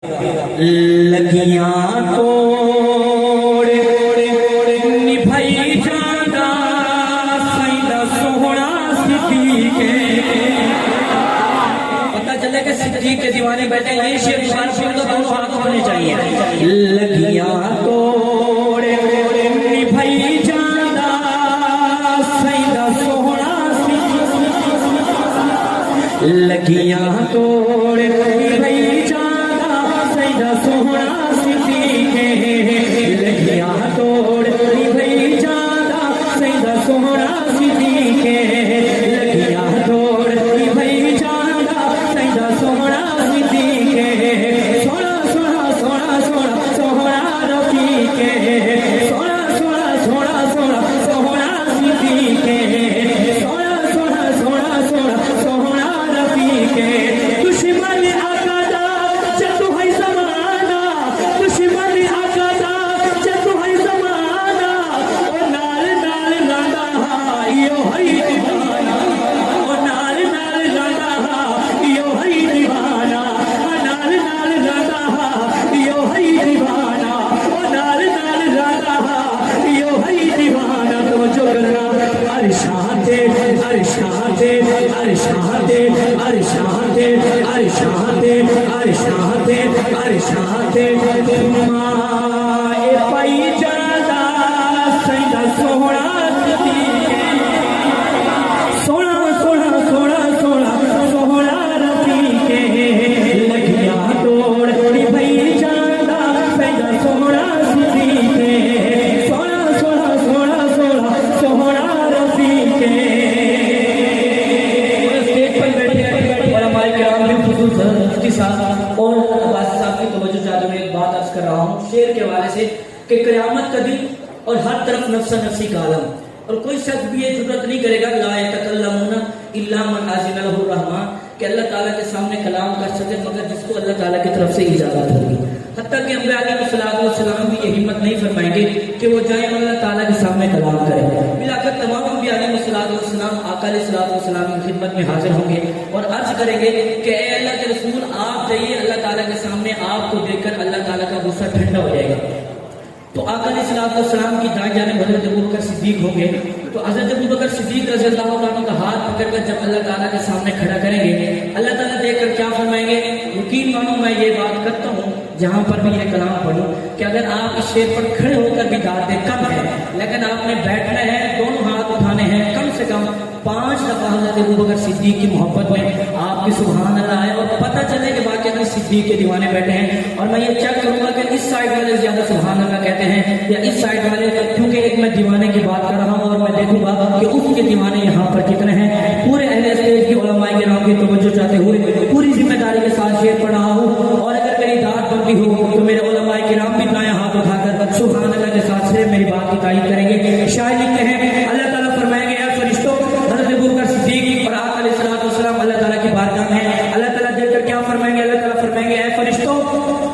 لگیاں توڑ نبھائی جانا سیدہ سوہنا صدیق پتہ چلے کہ صدیق کے دیوانے بیٹھے یہ شیر شان شیر تو دونوں ہاتھ ہونے چاہیے لگیاں توڑ نبھائی جانا سیدہ سوہنا صدیق لگیاں توڑ نبھائی جانا سیدہ سوہنا صدیق لگیاں توڑ نبھائی جانا سیدہ سوہنا صدیق لگیاں توڑ نبھائی جانا سیدہ سوہنا صدیق سونا سونا سونا سونا سوہنا رفیق سونا سونا سونا سونا سوہنا صدیق سونا سونا سونا سونا سوہنا رفیق دشمن آقا دا جدو ہے زمانہ دشمن آقا دا جدو ہے زمانہ او نال نال لاندا ہا ایو ہے دیوانہ او نال نال لاندا ہا ایو ہے دیوانہ او نال نال لاندا ہا ایو ہے دیوانہ او نال نال لاندا ہا ایو ہے دیوانہ تو جو کرنا ارشاد ارشاد ارشاد ارشاد ارشاد ارشاد ارشاد ماں پائی جانا سیدہ سوہنا صدیق سونا سونا سونا سونا سوہنا رفیق لگیاں توڑ نبھائی جانا سیدہ سوہنا صدیق سونا سونا سونا سونا سوہنا رفیق کے ساتھ اور عباس صاحب کی توجہ چاہتے میں ایک بات عرض کر رہا ہوں شعر کے حوالے سے کہ قیامت کا دن اور ہر طرف نفسا نفسی کا عالم اور کوئی شخص بھی یہ جرات نہیں کرے گا لا یتکلمون الا من اذن له الرحمن کہ اللہ تعالیٰ کے سامنے کلام کر سکے مگر جس کو اللہ تعالیٰ کی طرف سے اجازت ہوگی حتیٰ کہ انبیاء علیہ السلام بھی یہ ہمت نہیں فرمائیں گے کہ وہ جائیں اللہ تعالیٰ کے سامنے کلام کریں ملا کر تمام انبیاء علیہ السلام آقا علیہ السلام کی خدمت میں حاضر ہوں گے اور عرض کریں گے کہ اے اللہ کے رسول آپ جائیے اللہ تعالیٰ کے سامنے آپ کو دیکھ کر اللہ تعالیٰ کا غصہ ٹھنڈا ہو جائے گا تو آقا علیہ السلام کی دائیں جانب حضرت ابوبکر صدیق ہوں گے تو حضرت ابوبکر صدیق رضی اللہ عنہ کا ہاتھ پکڑ کر جب اللہ تعالیٰ کے سامنے کھڑا کریں گے اللہ تعالیٰ دیکھ کر کیا فرمائیں گے یقین مانو میں یہ بات کرتا ہوں جہاں پر بھی یہ کلام پڑھوں کہ اگر آپ اس شیر پر کھڑے ہو کر بھی داد دیں کم ہے لیکن آپ نے بیٹھنا ہے دونوں ہاتھ اٹھانے ہیں کم سے کم 5 دفعہ حضرت ابوبکر صدیق کی محبت میں آپ کی سبحان اللہ ہے اور پتہ چلے کہ واقعی میں صدیق کے دیوانے بیٹھے ہیں اور میں یہ چیک کروں گا کہ اس سائڈ والے زیادہ سبحان اللہ کہتے ہیں یا اس سائڈ والے کیونکہ ایک میں دیوانے کی بات کر رہا ہوں اور میں دیکھوں گا کہ اس کے دیوانے یہاں پر کتنے ہیں پورے اہل اسٹیج کی علماء کرام کی توجہ چاہتے ہوئے پوری ذمہ داری کے ساتھ شعر پڑھ رہا ہوں اور اگر میری داد بنتی ہو تو میرے علماء کرام بھی دائیں ہاتھ اٹھا کر سبحان اللہ کے ساتھ سے میری بات کی تائید کریں گے شاید لکھتے ہیں اللہ تعالیٰ فرمائیں گے اے فرشتوں حضرت ابوبکر صدیق اور آقا علیہ السلام اللہ تعالیٰ کی بارگاہ میں اللہ تعالیٰ دیکھ کر کیا فرمائیں گے اللہ تعالیٰ فرمائیں گے اے فرشتوں